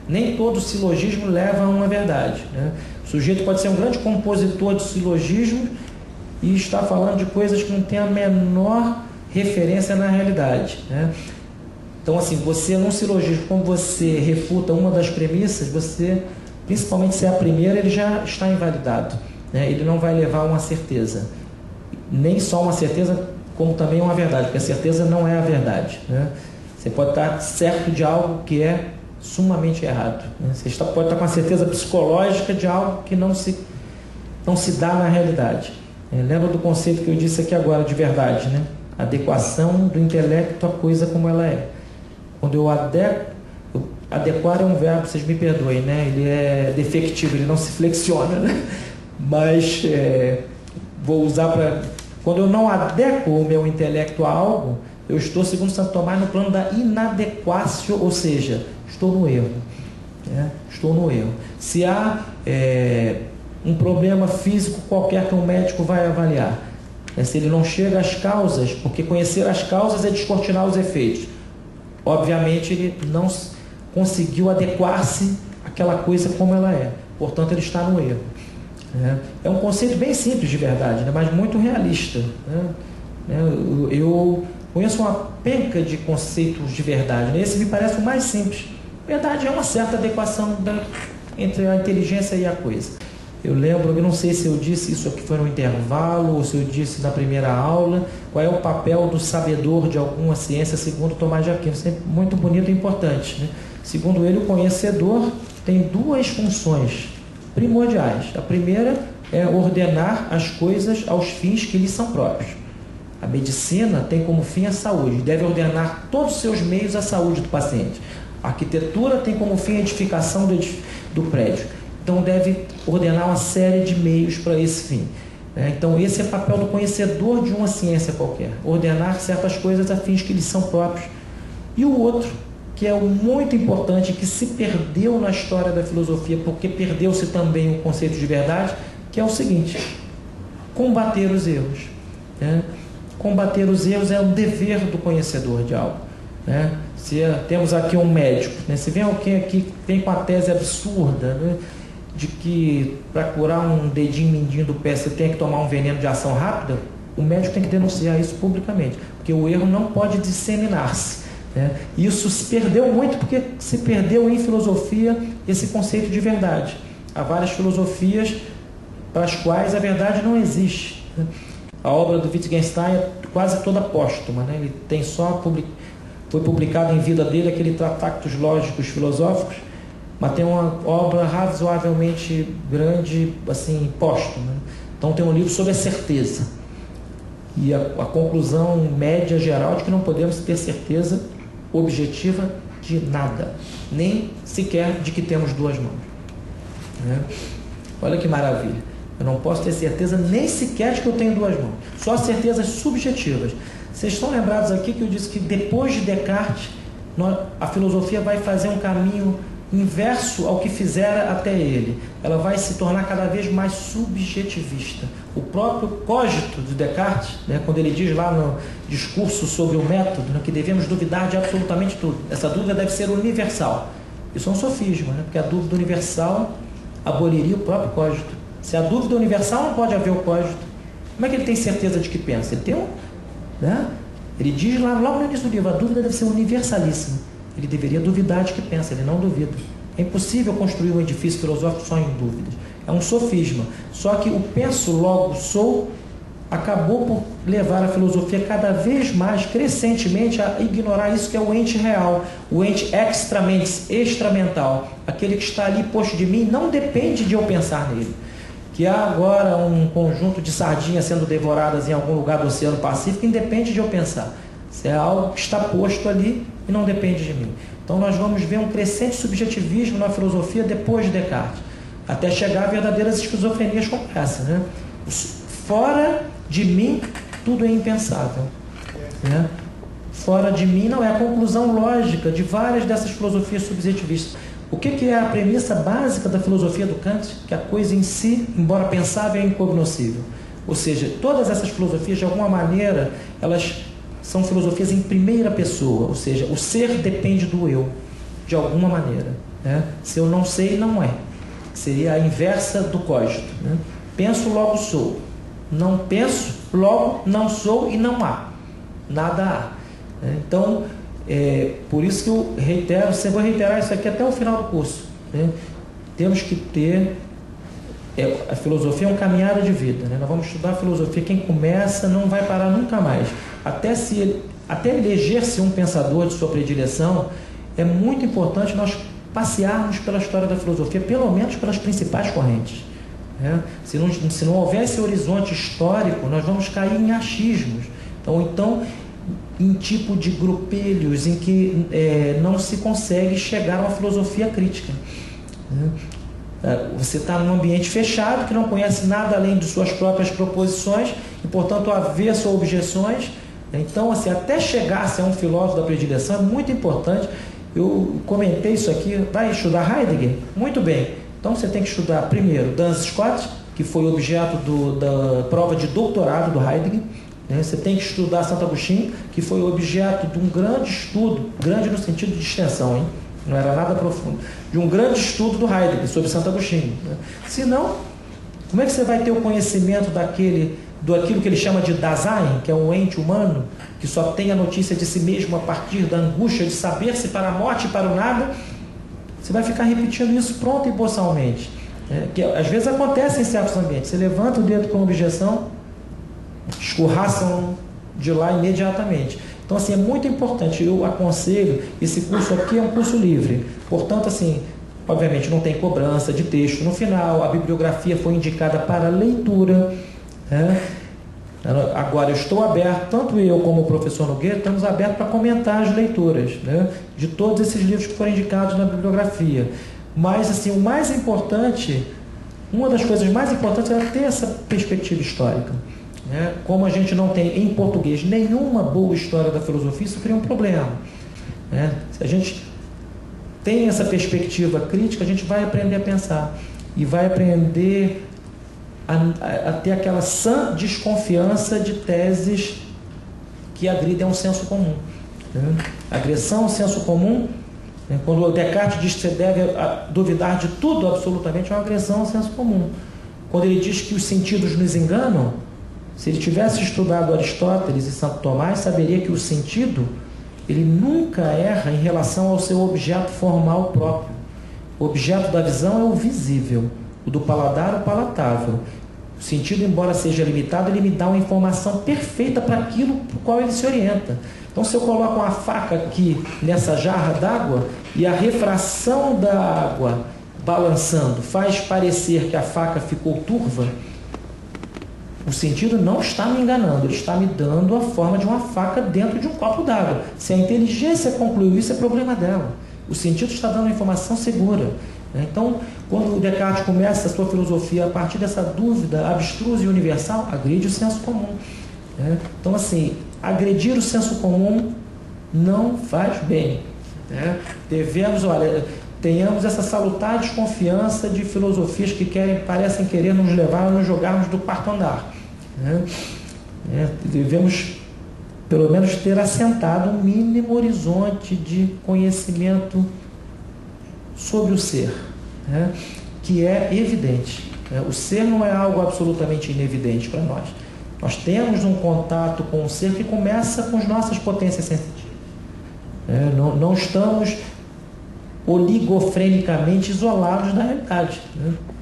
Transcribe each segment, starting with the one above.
Nem todo silogismo leva a uma verdade, né? O sujeito pode ser um grande compositor de silogismos e está falando de coisas que não têm a menor referência na realidade, né? Então, assim, você num silogismo, como você refuta uma das premissas, você, principalmente se é a primeira, ele já está invalidado, né? Ele não vai levar a uma certeza, nem só uma certeza, como também uma verdade, porque a certeza não é a verdade, né? Você pode estar certo de algo que é sumamente errado, né? Você pode estar com a certeza psicológica de algo que não se dá na realidade. Lembra do conceito que eu disse aqui agora de verdade, né? Adequação do intelecto à coisa como ela é. Quando eu adequar é um verbo, vocês me perdoem, né? Ele é defectivo, ele não se flexiona, né? Mas vou usar para... Quando eu não adequo o meu intelecto a algo, eu estou, segundo Santo Tomás, no plano da inadequácio, ou seja, estou no erro, né? Estou no erro. Se há um problema físico qualquer que um médico vai avaliar, se ele não chega às causas, porque conhecer as causas é descortinar os efeitos, obviamente ele não conseguiu adequar-se àquela coisa como ela é, portanto ele está no erro. É um conceito bem simples de verdade, né? Mas muito realista, né? Eu conheço uma penca de conceitos de verdade, né? Esse me parece o mais simples. Verdade é uma certa adequação entre a inteligência e a coisa. Eu lembro, eu não sei se eu disse isso aqui foi no intervalo ou se eu disse na primeira aula, qual é o papel do sabedor de alguma ciência segundo Tomás de Aquino. Sempre muito bonito e importante, né? Segundo ele, o conhecedor tem duas funções primordiais. A primeira é ordenar as coisas aos fins que lhes são próprios. A medicina tem como fim a saúde, deve ordenar todos os seus meios à saúde do paciente. A arquitetura tem como fim a edificação do prédio, então deve ordenar uma série de meios para esse fim. Então esse é o papel do conhecedor de uma ciência qualquer, ordenar certas coisas a fins que lhes são próprios. E o outro, que é o muito importante, que se perdeu na história da filosofia, porque perdeu-se também o conceito de verdade, que é o seguinte: combater os erros, né? Combater os erros é um dever do conhecedor de algo, né? Se temos aqui um médico, né? Se vem alguém aqui que vem com a tese absurda, né, de que para curar um dedinho mindinho do pé você tem que tomar um veneno de ação rápida, o médico tem que denunciar isso publicamente, porque o erro não pode disseminar-se. Isso se perdeu muito porque se perdeu em filosofia esse conceito de verdade. Há várias filosofias para as quais a verdade não existe. A obra do Wittgenstein é quase toda póstuma, né? Ele tem foi publicado em vida dele aquele Tratatus Lógicos Filosóficos, mas tem uma obra razoavelmente grande, assim, póstuma. Então tem um livro sobre a certeza e a conclusão média geral de que não podemos ter certeza objetiva de nada, nem sequer de que temos duas mãos, né? Olha que maravilha, eu não posso ter certeza nem sequer de que eu tenho duas mãos, só certezas subjetivas. Vocês estão lembrados aqui que eu disse que depois de Descartes a filosofia vai fazer um caminho inverso ao que fizera até ele. Ela vai se tornar cada vez mais subjetivista. O próprio cogito de Descartes, né, quando ele diz lá no discurso sobre o método, né, que devemos duvidar de absolutamente tudo. Essa dúvida deve ser universal. Isso é um sofisma, né, porque a dúvida universal aboliria o próprio cogito. Se a dúvida é universal, não pode haver o cogito. Como é que ele tem certeza de que pensa? Ele tem né? Ele diz lá, logo no início do livro, a dúvida deve ser universalíssima. Ele deveria duvidar de que pensa, ele não duvida. É impossível construir um edifício filosófico só em dúvidas. É um sofisma. Só que o penso, logo sou, acabou por levar a filosofia cada vez mais, crescentemente, a ignorar isso que é o ente real, o ente extra-mentes, extramental. Aquele que está ali posto de mim não depende de eu pensar nele. Que há agora um conjunto de sardinhas sendo devoradas em algum lugar do Oceano Pacífico, independe de eu pensar. Isso é algo que está posto ali e não depende de mim. Então nós vamos ver um crescente subjetivismo na filosofia depois de Descartes, até chegar a verdadeiras esquizofrenias como essa, né? Fora de mim, tudo é impensável, né? Fora de mim não é a conclusão lógica de várias dessas filosofias subjetivistas. O que é a premissa básica da filosofia do Kant? Que a coisa em si, embora pensável, é incognoscível. Ou seja, todas essas filosofias, de alguma maneira, elas são filosofias em primeira pessoa, ou seja, o ser depende do eu. de alguma maneira, né? Se eu não sei, não é. Seria a inversa do cogito, né? Penso, logo sou. Não penso, logo não sou e não há. Nada há. Então, por isso que eu reitero, você vai reiterar isso aqui até o final do curso, né? Temos que ter... a filosofia é uma caminhada de vida, né? Nós vamos estudar a filosofia. Quem começa não vai parar nunca mais. Até eleger-se um pensador de sua predileção, é muito importante nós passearmos pela história da filosofia, pelo menos pelas principais correntes, né? Se não houver esse horizonte histórico, nós vamos cair em achismos, então em tipo de grupelhos em que não se consegue chegar a uma filosofia crítica, né? Você está num ambiente fechado, que não conhece nada além de suas próprias proposições e, portanto, avesso a objeções. Então, assim, até chegar-se a um filósofo da predileção é muito importante. Eu comentei isso aqui. Vai estudar Heidegger? Muito bem. Então, você tem que estudar primeiro Duns Scott, que foi objeto da prova de doutorado do Heidegger, né? Você tem que estudar Santo Agostinho, que foi objeto de um grande estudo, grande no sentido de extensão, hein? Não era nada profundo, de um grande estudo do Heidegger sobre Santo Agostinho, né? Senão, como é que você vai ter o conhecimento daquilo que ele chama de Dasein, que é um ente humano, que só tem a notícia de si mesmo a partir da angústia de saber-se para a morte e para o nada? Você vai ficar repetindo isso pronto e boçalmente, né? Que às vezes acontece em certos ambientes. Você levanta o dedo com objeção, escorraçam de lá imediatamente. Então, assim, é muito importante. Eu aconselho, esse curso aqui é um curso livre. Portanto, assim, obviamente não tem cobrança de texto no final, a bibliografia foi indicada para leitura, né? Agora, eu estou aberto, tanto eu como o professor Nogueira, estamos abertos para comentar as leituras, né, de todos esses livros que foram indicados na bibliografia. Mas, assim, o mais importante, uma das coisas mais importantes é ter essa perspectiva histórica, né? Como a gente não tem em português nenhuma boa história da filosofia, isso cria um problema, né? Se a gente tem essa perspectiva crítica, a gente vai aprender a pensar e vai aprender a ter aquela sã desconfiança de teses que agridem ao senso comum, né? Agressão ao senso comum, né? Quando o Descartes diz que você deve duvidar de tudo absolutamente, é uma agressão ao senso comum. Quando ele diz que os sentidos nos enganam, se ele tivesse estudado Aristóteles e Santo Tomás, saberia que o sentido, ele nunca erra em relação ao seu objeto formal próprio. O objeto da visão é o visível, o do paladar, o palatável. O sentido, embora seja limitado, ele me dá uma informação perfeita para aquilo para o qual ele se orienta. Então, se eu coloco uma faca aqui nessa jarra d'água e a refração da água balançando faz parecer que a faca ficou turva, o sentido não está me enganando, ele está me dando a forma de uma faca dentro de um copo d'água. Se a inteligência concluiu isso, é problema dela. O sentido está dando uma informação segura. Então, quando o Descartes começa a sua filosofia a partir dessa dúvida abstrusa e universal, agride o senso comum. Então, assim, agredir o senso comum não faz bem. Devemos, tenhamos essa salutar desconfiança de filosofias que parecem querer nos levar a nos jogarmos do quarto andar. Devemos, pelo menos, ter assentado um mínimo horizonte de conhecimento sobre o ser, que é evidente. O ser não é algo absolutamente inevidente para nós. Nós temos um contato com o ser que começa com as nossas potências sensitivas. Não estamos oligofrenicamente isolados da realidade,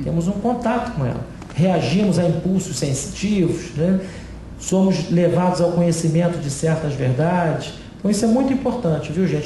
Temos um contato com ela, reagimos a impulsos sensitivos, somos levados ao conhecimento de certas verdades. Então isso é muito importante, viu, gente?